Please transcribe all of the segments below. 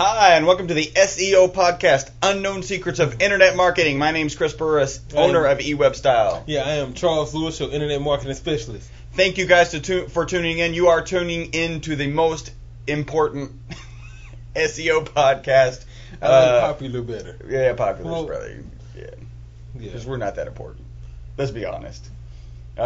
Hi, and welcome to the SEO podcast, Unknown Secrets of Internet Marketing. My name's Chris Burris, owner of eWebStyle. Yeah, I am Charles Lewis, your Internet Marketing Specialist. Thank you guys for tuning in. You are tuning in to the most important SEO podcast. I like popular better. Yeah, popular is probably, because we're not that important. Let's be honest.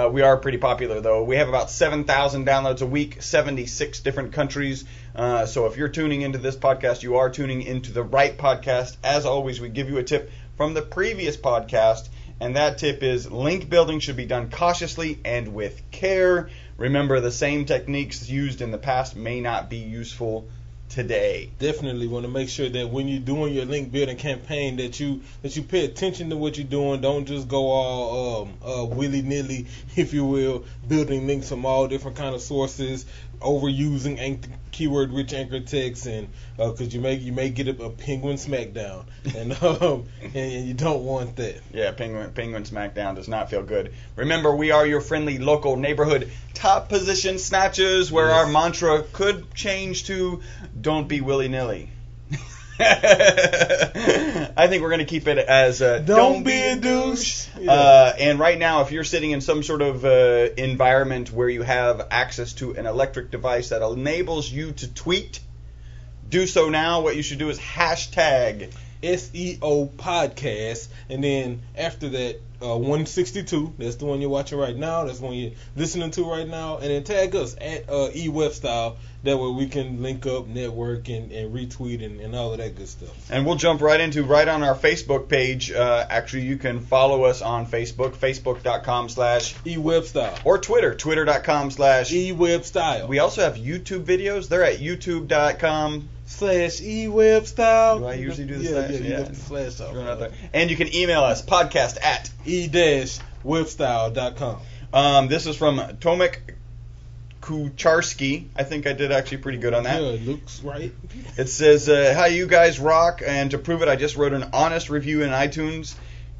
We are pretty popular, though. We have about 7,000 downloads a week, 76 different countries. So if you're tuning into this podcast, you are tuning into the right podcast. As always, we give you a tip from the previous podcast, and that tip is link building should be done cautiously and with care. Remember, the same techniques used in the past may not be useful today. Definitely want to make sure that when you're doing your link building campaign that you pay attention to what you're doing. Don't just go all willy-nilly, if you will, building links from all different kind of sources, overusing keyword-rich anchor text, and because you may get a penguin smackdown, and you don't want that. Yeah, penguin smackdown does not feel good. Remember, we are your friendly local neighborhood top position snatchers, where our mantra could change to "Don't be willy-nilly." I think we're going to keep it as don't be a douche. And right now, if you're sitting in some sort of environment where you have access to an electric device that enables you to tweet, do so now. What you should do is hashtag SEO podcast, and then after that 162, that's the one you're watching right now, that's the one you're listening to right now, and then tag us at eWebStyle. That way we can link up, network, and retweet and all of that good stuff. And we'll jump right on our Facebook page. Actually, you can follow us on Facebook, facebook.com/eWebStyle. Or Twitter, twitter.com/eWebStyle. We also have YouTube videos. They're at youtube.com/eWebStyle. Do I usually do the slash? Yeah, you got the slash off. And you can email us, podcast@e-webstyle.com. This is from Tomek Kucharski. I think I did actually pretty good on that. Yeah, it looks right. It says, hi, you guys rock, and to prove it, I just wrote an honest review in iTunes.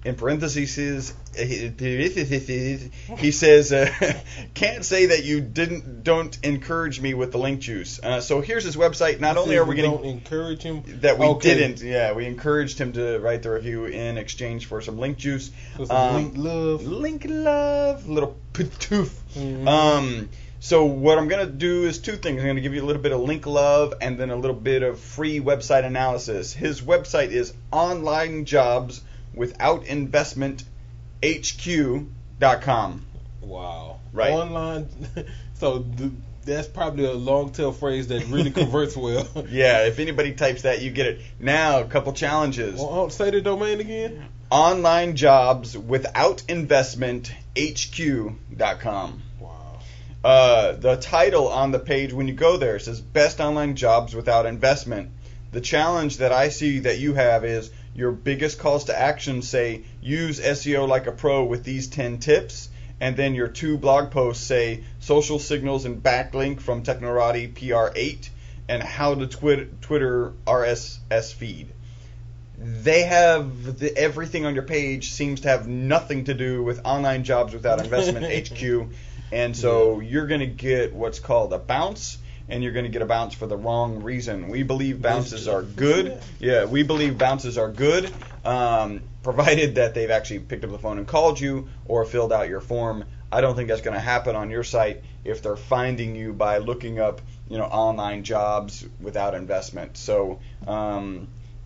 In parentheses, he says, can't say that you don't encourage me with the link juice. So here's his website. Not only are we getting... Don't encourage him? That we didn't. Yeah, we encouraged him to write the review in exchange for some link juice. For some link love. Link love. Little patoof. Mm-hmm. So what I'm going to do is two things. I'm going to give you a little bit of link love and then a little bit of free website analysis. His website is onlinejobswithoutinvestmenthq.com. Wow. Right. Online. So that's probably a long tail phrase that really converts well. Yeah, if anybody types that, you get it. Now, a couple challenges. Say the domain again. onlinejobswithoutinvestmenthq.com. The title on the page when you go there says Best Online Jobs Without Investment. The challenge that I see that you have is your biggest calls to action say use SEO like a pro with these 10 tips, and then your 2 blog posts say social signals and backlink from Technorati PR8 and how to Twitter RSS feed. They have everything on your page seems to have nothing to do with Online Jobs Without Investment HQ. And so you're going to get what's called a bounce, and you're going to get a bounce for the wrong reason. We believe bounces are good. Yeah, we believe bounces are good, provided that they've actually picked up the phone and called you or filled out your form. I don't think that's going to happen on your site if they're finding you by looking up, online jobs without investment. So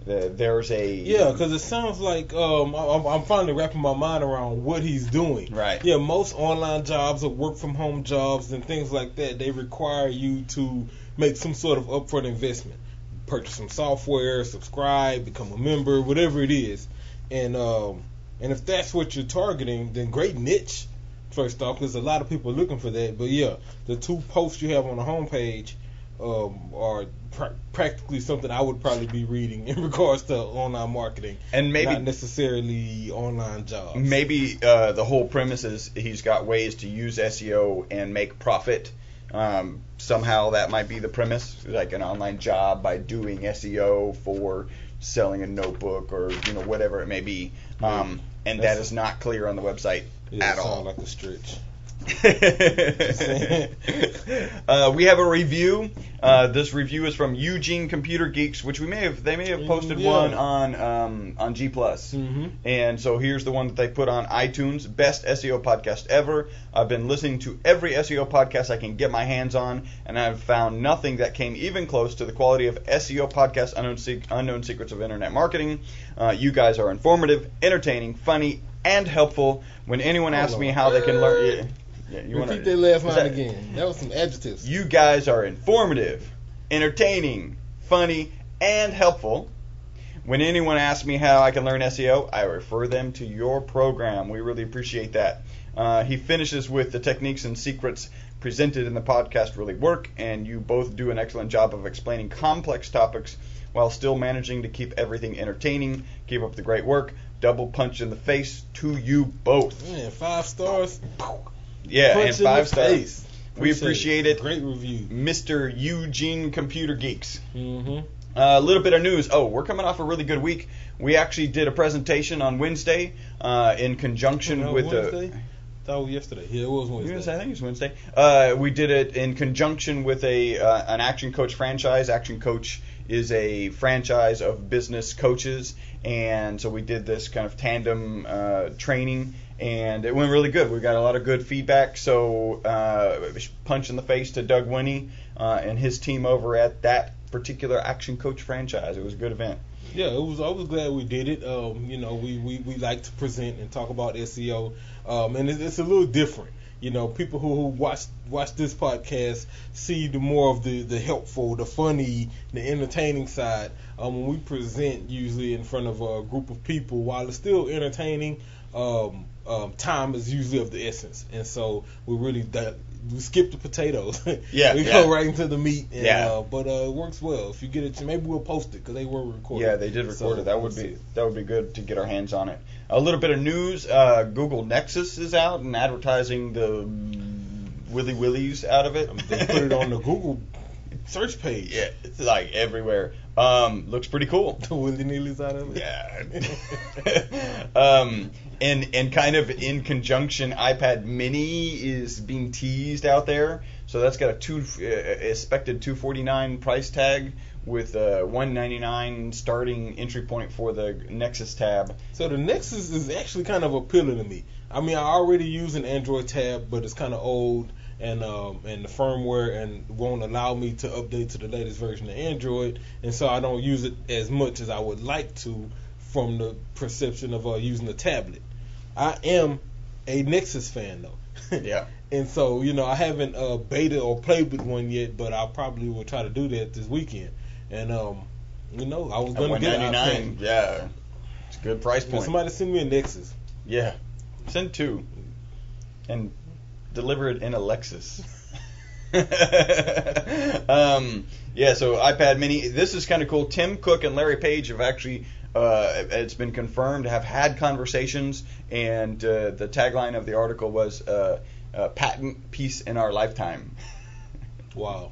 there's a... Yeah, because it sounds like I'm finally wrapping my mind around what he's doing. Right. Yeah, most online jobs or work-from-home jobs and things like that, they require you to make some sort of upfront investment. Purchase some software, subscribe, become a member, whatever it is. And if that's what you're targeting, then great niche, first off, because a lot of people are looking for that. But yeah, the 2 posts you have on the homepage are practically something I would probably be reading in regards to online marketing, and maybe not necessarily online jobs. Maybe the whole premise is he's got ways to use SEO and make profit. Somehow that might be the premise, like an online job by doing SEO for selling a notebook or whatever it may be. And that is not clear on the website at all. Sounds like a stretch. Just saying. We have a review. This review is from Eugene Computer Geeks, which they may have posted one on G+. Mm-hmm. And so here's the one that they put on iTunes, best SEO podcast ever. I've been listening to every SEO podcast I can get my hands on, and I've found nothing that came even close to the quality of SEO podcast Unknown Secrets of Internet Marketing. You guys are informative, entertaining, funny, and helpful. When anyone asks me how they can learn... Repeat that last line again. That was some adjectives. You guys are informative, entertaining, funny, and helpful. When anyone asks me how I can learn SEO, I refer them to your program. We really appreciate that. He finishes with the techniques and secrets presented in the podcast really work, and you both do an excellent job of explaining complex topics while still managing to keep everything entertaining. Keep up the great work. Double punch in the face to you both. Man, 5 stars. Yeah, punch and 5 stars. Face. We appreciate it. Great review. Mr. Eugene Computer Geeks. Mm-hmm. A little bit of news. Oh, we're coming off a really good week. We actually did a presentation on Wednesday in conjunction with Wednesday? That was yesterday. Yeah, it was Wednesday. I think it was Wednesday. We did it in conjunction with an Action Coach franchise. Action Coach is a franchise of business coaches, and so we did this kind of tandem training, and it went really good. We got a lot of good feedback. So punch in the face to Doug Winnie and his team over at that particular Action Coach franchise. It was a good event. Yeah, it was. I was glad we did it. We like to present and talk about SEO, and it's a little different. People who watch this podcast see the more of the helpful, the funny, the entertaining side. When we present, usually in front of a group of people, while it's still entertaining, time is usually of the essence, and so we skip the potatoes. We go right into the meat. And, but it works well. If you get it, maybe we'll post it because they were recorded. Yeah, they did record it. That would be good to get our hands on it. A little bit of news: Google Nexus is out and advertising the Willy Willies out of it. They put it on the Google search page. Yeah, it's like everywhere. Looks pretty cool. The Willy Nillies out of it. Yeah. And kind of in conjunction, iPad Mini is being teased out there. So that's got a expected $249 price tag with $199 starting entry point for the Nexus tab. So the Nexus is actually kind of appealing to me. I mean, I already use an Android tab, but it's kind of old, and the firmware and won't allow me to update to the latest version of Android, and so I don't use it as much as I would like to from the perception of using a tablet. I am a Nexus fan though. Yeah. And so, I haven't beta or played with one yet, but I probably will try to do that this weekend. And I was going to get an iPad. Yeah. It's a good price point. Somebody send me a Nexus. Yeah. Send 2. And deliver it in a Lexus. So iPad Mini. This is kind of cool. Tim Cook and Larry Page have actually, it's been confirmed, have had conversations, and the tagline of the article was patent peace in our lifetime. Wow.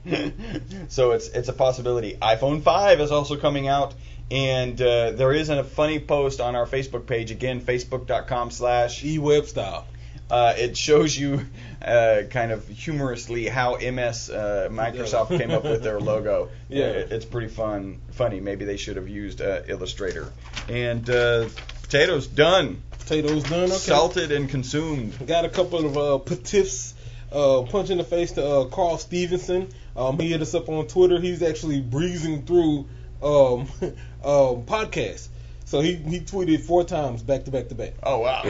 So it's a possibility. iPhone 5 is also coming out, and there is a funny post on our Facebook page, again, facebook.com/eWebstyle. It shows you kind of humorously how Microsoft came up with their logo. Yeah. It's pretty funny. Maybe they should have used Illustrator. And potatoes done. Potatoes done, okay. Salted and consumed. Got a couple of petiffs. Punch in the face to Carl Stevenson. He hit us up on Twitter. He's actually breezing through podcasts. So he tweeted 4 times back to back to back. Oh, wow.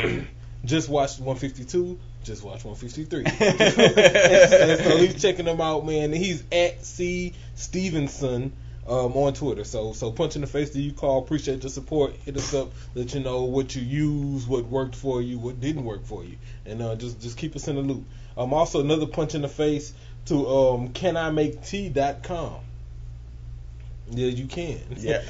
Just watched 152. Just watched 153. and so he's checking them out, man. And he's at C Stevenson on Twitter. So punch in the face to you, Carl. Appreciate the support. Hit us up. Let you know what you use, what worked for you, what didn't work for you, and just keep us in the loop. Also another punch in the face to canimaketea.com. Yeah, you can. Yeah.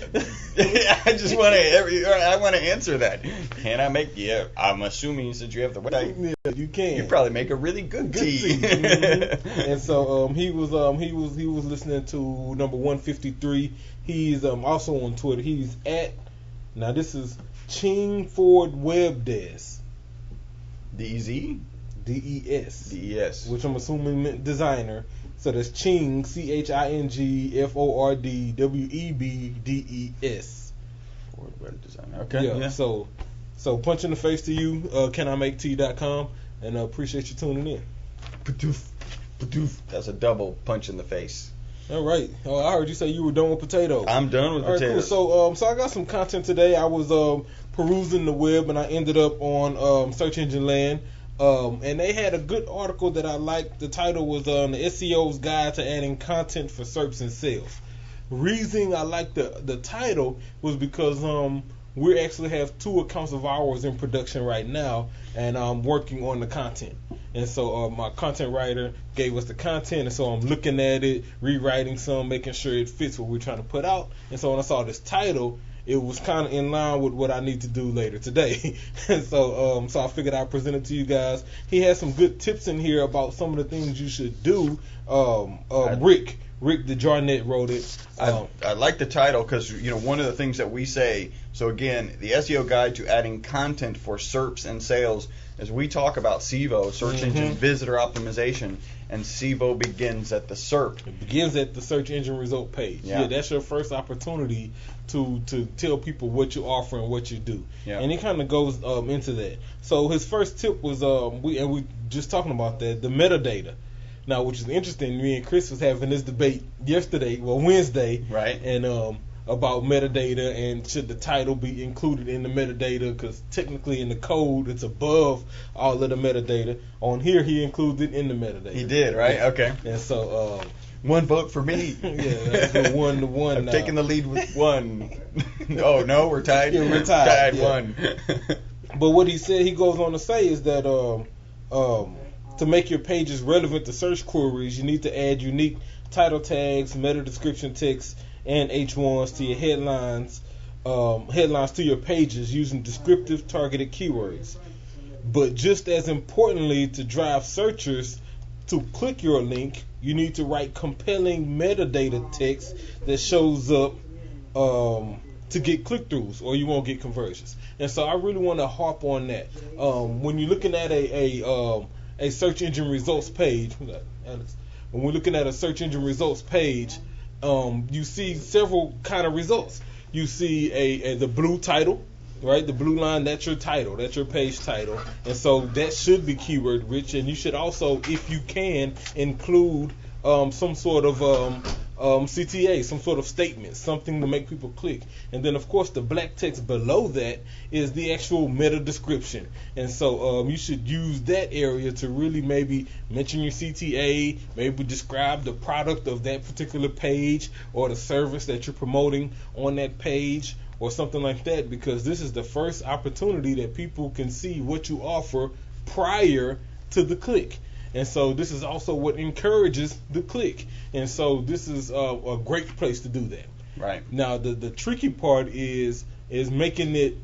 I just want to answer that. Can I make? Yeah, I'm assuming since you have the website. Yeah, you can. You probably make a really good tea. Mm-hmm. And so he was listening to number 153. He's also on Twitter. He's at, now this is Ching Ford Web Desk. DZ? DES. DES. Which I'm assuming meant designer. So that's Ching, CHINGFORDWEBDES. Ford web designer. Okay. Yeah. So punch in the face to you, canimaketee.com, and appreciate you tuning in. That's a double punch in the face. All right. I heard you say you were done with potatoes. I'm done with All right, potatoes. cool. So I got some content today. I was perusing the web, and I ended up on Search Engine Land. And they had a good article that I liked. The title was the SEO's Guide to Adding Content for SERPs and Sales. Reason I liked the title was because we actually have 2 accounts of ours in production right now, and I'm working on the content. And so my content writer gave us the content, and so I'm looking at it, rewriting some, making sure it fits what we're trying to put out. And so when I saw this title, it was kind of in line with what I need to do later today. And so I figured I'd present it to you guys. He has some good tips in here about some of the things you should do. Rick DeJarnett wrote it. I like the title because one of the things that we say. So again, the SEO guide to adding content for SERPs and sales. As we talk about SEO, search engine visitor optimization, and SEO begins at the SERP. It begins at the search engine result page. Yeah, that's your first opportunity to tell people what you offer and what you do. Yeah. And he kind of goes into that. So his first tip was we just talking about that, the metadata. Now, which is interesting, me and Chris was having this debate Wednesday, right? And about metadata and should the title be included in the metadata, because technically in the code it's above all of the metadata. On here he included it in the metadata. He did, right? Yeah. Okay. And so one vote for me. Yeah, that's 1-1. I'm taking the lead with 1. Oh no, we're tied. Yeah, we're tied. Tied 1. But what he said, he goes on to say is that to make your pages relevant to search queries, you need to add unique title tags, meta description text, and H1s to your headlines to your pages using descriptive targeted keywords. But just as importantly, to drive searchers to click your link, you need to write compelling metadata text that shows up to get click-throughs, or you won't get conversions. And so I really want to harp on that. When you're looking at a search engine results page, when we're looking at a search engine results page, you see several kind of results. You see the blue title, right? The blue line, that's your title, that's your page title, and so that should be keyword rich. And you should also, if you can, include some sort of CTA, some sort of statement, something to make people click. And then of course the black text below that is the actual meta description. And so you should use that area to really maybe mention your CTA, maybe describe the product of that particular page or the service that you're promoting on that page or something like that, because this is the first opportunity that people can see what you offer prior to the click. And so this is also what encourages the click. And so this is a great place to do that. Right. Now the tricky part is making it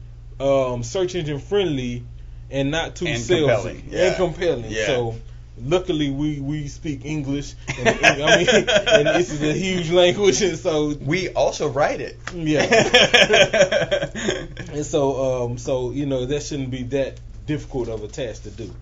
search engine friendly and not too salesy and compelling. Yeah. So luckily we speak English, and this is a huge language, and so we also write it. Yeah. And so that shouldn't be that difficult of a task to do.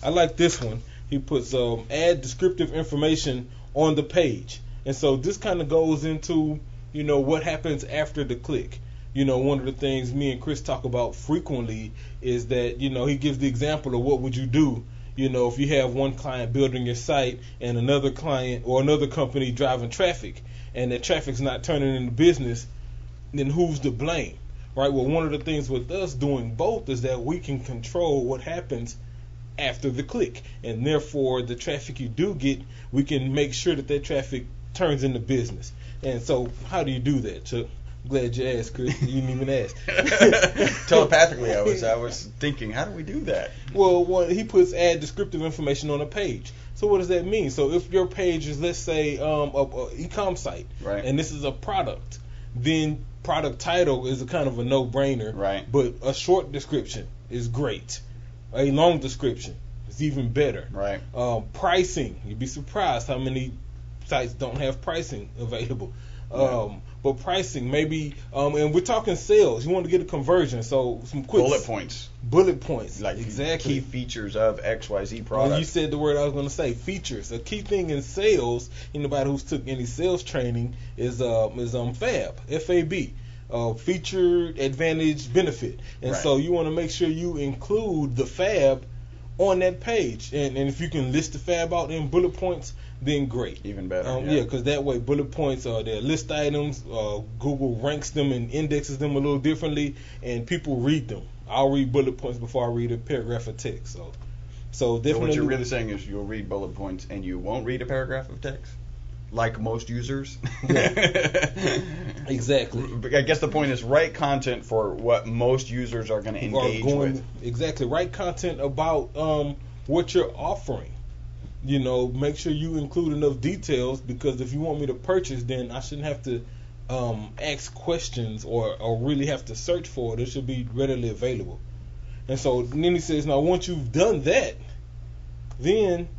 I like this one. He puts add descriptive information on the page. And so this kind of goes into, what happens after the click. One of the things me and Chris talk about frequently is that, he gives the example of what would you do, if you have one client building your site and another client or another company driving traffic, and that traffic's not turning into business, then who's to blame, right? Well, one of the things with us doing both is that we can control what happens after the click, and therefore the traffic you do get, we can make sure that traffic turns into business. And so how do you do that, Chuck? Glad you asked, Chris. You didn't even ask. Telepathically, I was thinking, how do we do that? Well, he puts add descriptive information on a page. So what does that mean? So if your page is, let's say, a e-com site, right, and this is a product, then product title is a kind of a no-brainer. Right. But a short description is great. A long description is even better. Right. Pricing, you'd be surprised how many sites don't have pricing available. Right. But pricing, maybe, and we're talking sales. You want to get a conversion, so some quick bullet points, like exactly key features of XYZ product. Well, you said the word I was going to say, features. A key thing in sales, anybody who's took any sales training is FAB, F-A-B. Feature, advantage, benefit. And so you want to make sure you include the FAB on that page. And if you can list the FAB out in bullet points, then great. Even better. Because that way bullet points are their list items. Google ranks them and indexes them a little differently, and people read them. I'll read bullet points before I read a paragraph of text. So definitely. So what you're really saying is you'll read bullet points and you won't read a paragraph of text? Like most users. Exactly. I guess the point is write content for what most users are going to engage with. Exactly. Write content about what you're offering. Make sure you include enough details, because if you want me to purchase, then I shouldn't have to ask questions or really have to search for it. It should be readily available. And so then he says, now once you've done that, then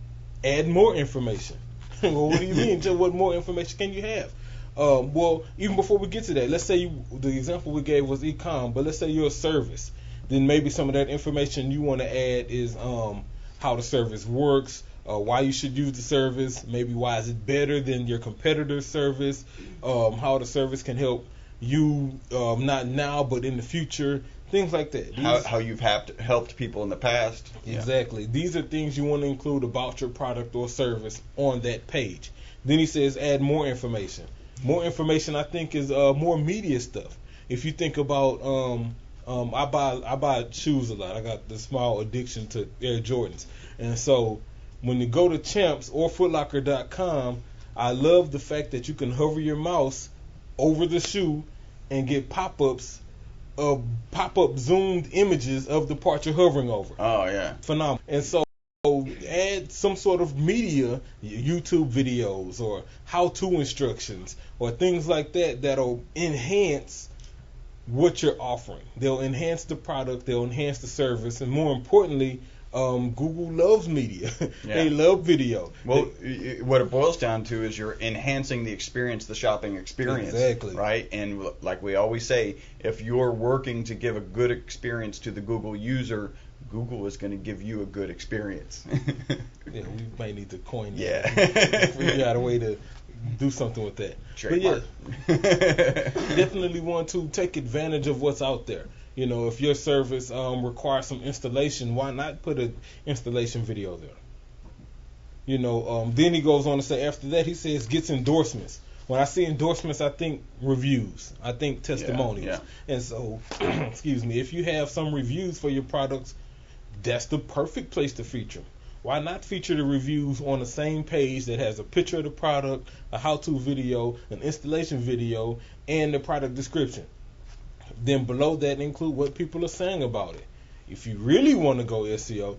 add more information. Well, what do you mean? Just what more information can you have? Well, even before we get to that, let's say the example we gave was e-com, but let's say you're a service. Then maybe some of that information you want to add is how the service works, why you should use the service, maybe why is it better than your competitor's service, how the service can help you, not now but in the future, things like that. How you've helped people in the past. Exactly. These are things you want to include about your product or service on that page. Then he says add more information. More information, I think, is more media stuff. If you think about, I buy shoes a lot. I got the small addiction to Air Jordans, and so when you go to Champs or Footlocker.com, I love the fact that you can hover your mouse over the shoe and get pop-up zoomed images of the part you're hovering over. Oh yeah, phenomenal. And so add some sort of media, YouTube videos or how-to instructions or things like that that'll enhance what you're offering. They'll enhance the product, they'll enhance the service, and more importantly, Google loves media. They love video. Well, what it boils down to is you're enhancing the experience, the shopping experience. Exactly. Right? And like we always say, if you're working to give a good experience to the Google user, Google is going to give you a good experience. We might need to coin that. Yeah. Figure out a way to do something with that. Trademark. But definitely want to take advantage of what's out there. If your service requires some installation, why not put an installation video there? Then he goes on to say after that, he says gets endorsements. When I see endorsements, I think reviews. I think testimonials. Yeah. And so, excuse me, if you have some reviews for your products, that's the perfect place to feature them. Why not feature the reviews on the same page that has a picture of the product, a how-to video, an installation video, and the product description? Then below that include what people are saying about it. If you really want to go SEO,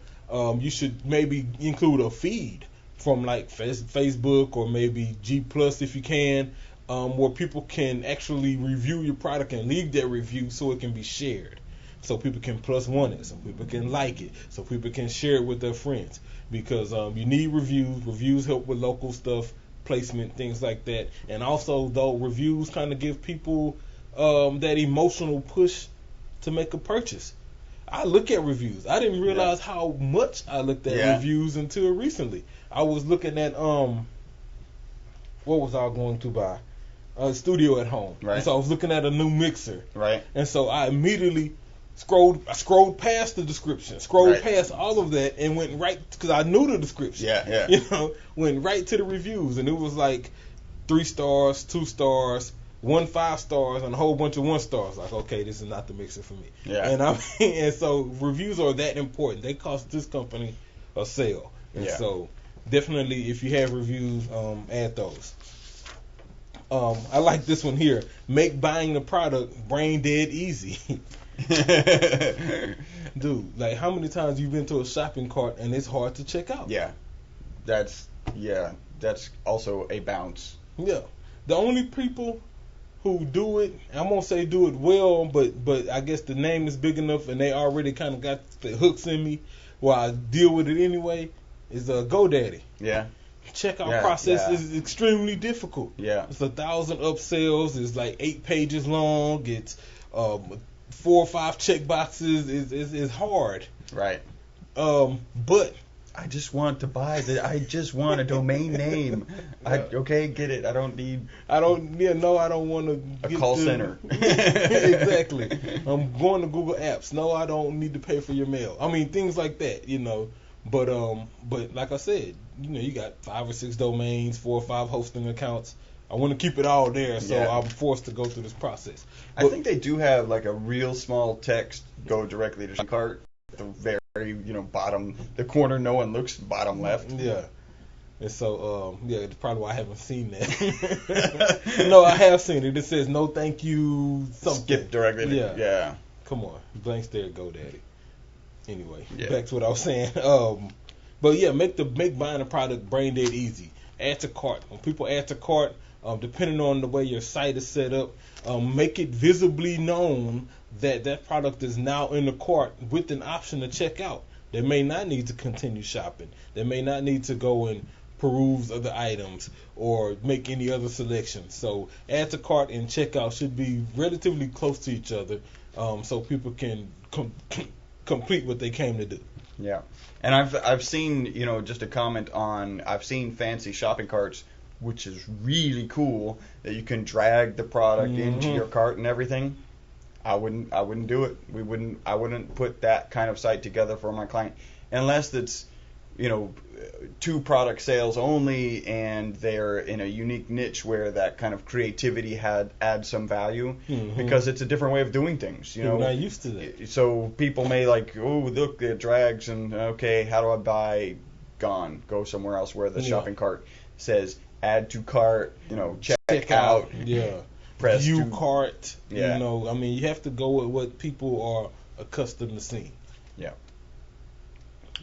you should maybe include a feed from like Facebook or maybe G+ if you can, where people can actually review your product and leave their review so it can be shared. So people can +1 it, so people can like it, so people can share it with their friends. Because you need reviews. Reviews help with local stuff, placement, things like that. And also, though, reviews kind of give people that emotional push to make a purchase. I look at reviews. I didn't realize how much I looked at reviews until recently. I was looking at what was I going to buy? A studio at home. Right. And so I was looking at a new mixer. Right. And so I immediately scrolled past the description, past all of that, and went right, because I knew the description. Went right to the reviews, and it was like 3 stars, 2 stars, 1 5 stars, and a whole bunch of 1 stars. Like, okay, this is not the mixer for me. Yeah. And so reviews are that important. They cost this company a sale. And so definitely, if you have reviews, add those. I like this one here. Make buying the product brain dead easy. Dude, like how many times you've been to a shopping cart and it's hard to check out? That's also a bounce. The only people who do it, I won't say do it well, but I guess the name is big enough and they already kind of got the hooks in me where I deal with it anyway, is GoDaddy. checkout process is extremely difficult. Yeah. It's 1,000 upsells. It's like 8 pages long. It's 4 or 5 check boxes. It's hard. Right. But I just want to buy I just want a domain name. Get it. I don't want to a call center. Exactly. I'm going to Google Apps. No, I don't need to pay for your mail. I mean, things like that, But like I said, you got 5 or 6 domains, 4 or 5 hosting accounts. I want to keep it all there, so I'm forced to go through this process. I think they do have like a real small text go directly to cart. The very bottom, the corner no one looks, bottom left. Yeah. And so it's probably why I haven't seen that. No, I have seen it. It says no thank you something. Skip directly to, yeah. Come on. Blank stare GoDaddy. Anyway, Yeah. back to what I was saying. But yeah, make buying a product brain dead easy. Add to cart. When people add to cart, depending on the way your site is set up, make it visibly known that product is now in the cart with an option to check out. They may not need to continue shopping. They may not need to go and peruse other items or make any other selections. So add to cart and checkout should be relatively close to each other, so people can complete what they came to do. Yeah, and I've seen just a comment on I've seen fancy shopping carts, which is really cool that you can drag the product into your cart and everything. I wouldn't do it. I wouldn't put that kind of site together for my client unless it's 2 product sales only and they're in a unique niche where that kind of creativity adds some value, because it's a different way of doing things. People not used to that. So people may look, it drags, and okay, how do I buy? Gone. Go somewhere else where the shopping cart says add to cart, check out. Yeah. Press view cart. Yeah. You have to go with what people are accustomed to seeing. Yeah.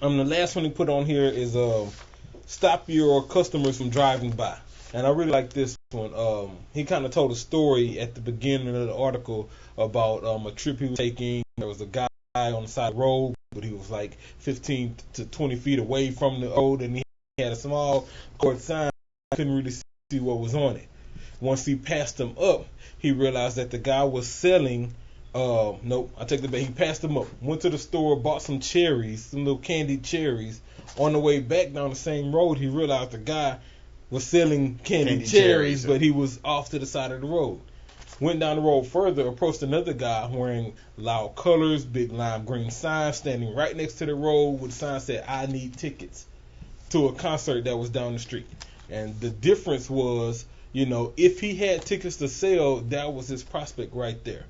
The last one he put on here is stop your customers from driving by. And I really like this one. He kind of told a story at the beginning of the article about a trip he was taking. There was a guy on the side of the road, but he was like 15 to 20 feet away from the road, and he had a small colored sign. I couldn't really see what was on it. Once he passed him up, he realized that the guy was selling. Nope, I take that back. He passed him up. Went to the store, bought some cherries, some little candied cherries. On the way back down the same road, he realized the guy was selling candied cherries, but he was off to the side of the road. Went down the road further, approached another guy wearing loud colors, big lime green sign, standing right next to the road with a sign that said, "I need tickets," to a concert that was down the street. And the difference was, if he had tickets to sell, that was his prospect right there.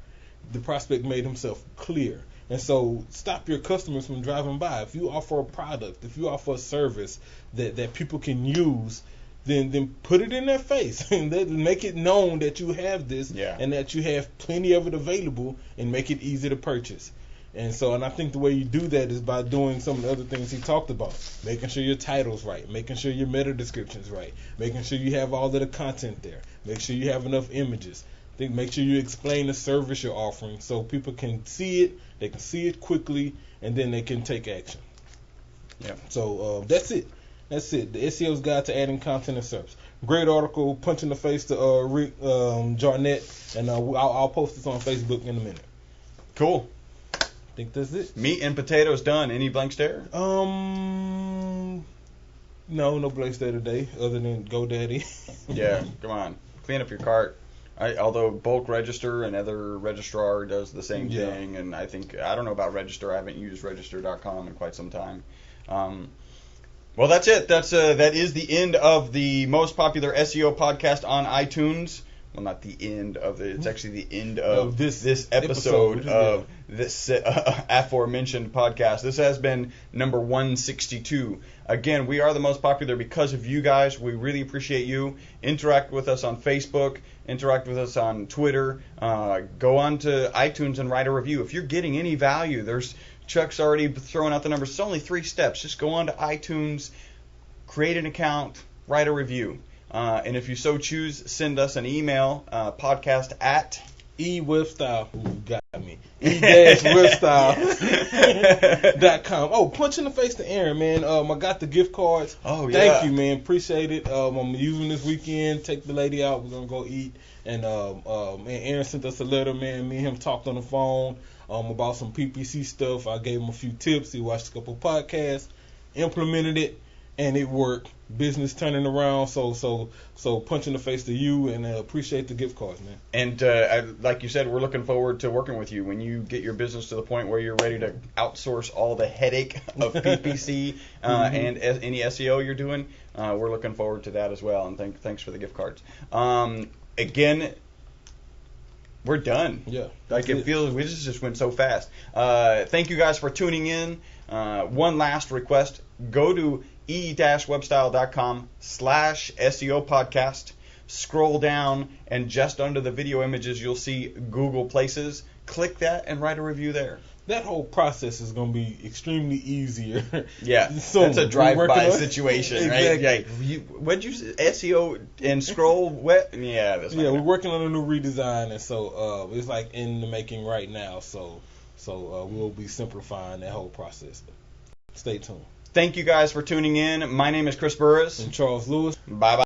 The prospect made himself clear. And so stop your customers from driving by. If you offer a product, if you offer a service that people can use, then put it in their face and make it known that you have this and that you have plenty of it available, and make it easy to purchase. And I think the way you do that is by doing some of the other things he talked about. Making sure your title's right, making sure your meta description's right, making sure you have all of the content there, make sure you have enough images. Make sure you explain the service you're offering so people can see it, they can see it quickly, and then they can take action. Yeah. So that's it. That's it. The SEO's Guide to Adding Content and SERPs. Great article, punch in the face to Rick Jarnett, and I'll post this on Facebook in a minute. Cool. I think that's it. Meat and potatoes done. Any blank stare? No blank stare today, other than GoDaddy. Yeah, come on. Clean up your cart. Although bulk register and other registrar does the same thing, and I don't know about Register. I haven't used register.com in quite some time. Well, that's it. That is the end of the most popular SEO podcast on iTunes. Well, not the end of it. It's actually the end of this episode of this aforementioned podcast. This has been number 162. Again, we are the most popular because of you guys. We really appreciate you. Interact with us on Facebook. Interact with us on Twitter. Go on to iTunes and write a review. If you're getting any value, Chuck's already throwing out the numbers. It's only 3 steps. Just go on to iTunes, create an account, write a review. And if you so choose, send us an email, podcast at ewebstyle. Got me. e-webstyle.com. Oh, punch in the face to Aaron, man. I got the gift cards. Oh, yeah. Thank you, man. Appreciate it. I'm using this weekend. Take the lady out. We're gonna go eat. And Aaron sent us a letter, man. Me and him talked on the phone about some PPC stuff. I gave him a few tips. He watched a couple podcasts, implemented it, and it worked. Business turning around. So punch in the face to you, and appreciate the gift cards, man. And like you said, we're looking forward to working with you when you get your business to the point where you're ready to outsource all the headache of PPC and any SEO you're doing. We're looking forward to that as well. And thanks for the gift cards. Again, we're done. Yeah. Like it feels we just went so fast. Thank you guys for tuning in. One last request: go to e-webstyle.com/SEO podcast. Scroll down, and just under the video images, you'll see Google Places. Click that and write a review there. That whole process is going to be extremely easier. Yeah, that's a drive-by situation, right? Exactly. Yeah. What'd you say? SEO and scroll wet? Yeah, that's yeah. We're working on a new redesign, and so it's like in the making right now. So we'll be simplifying that whole process. Stay tuned. Thank you guys for tuning in. My name is Chris Burris. And Charles Lewis. Bye-bye.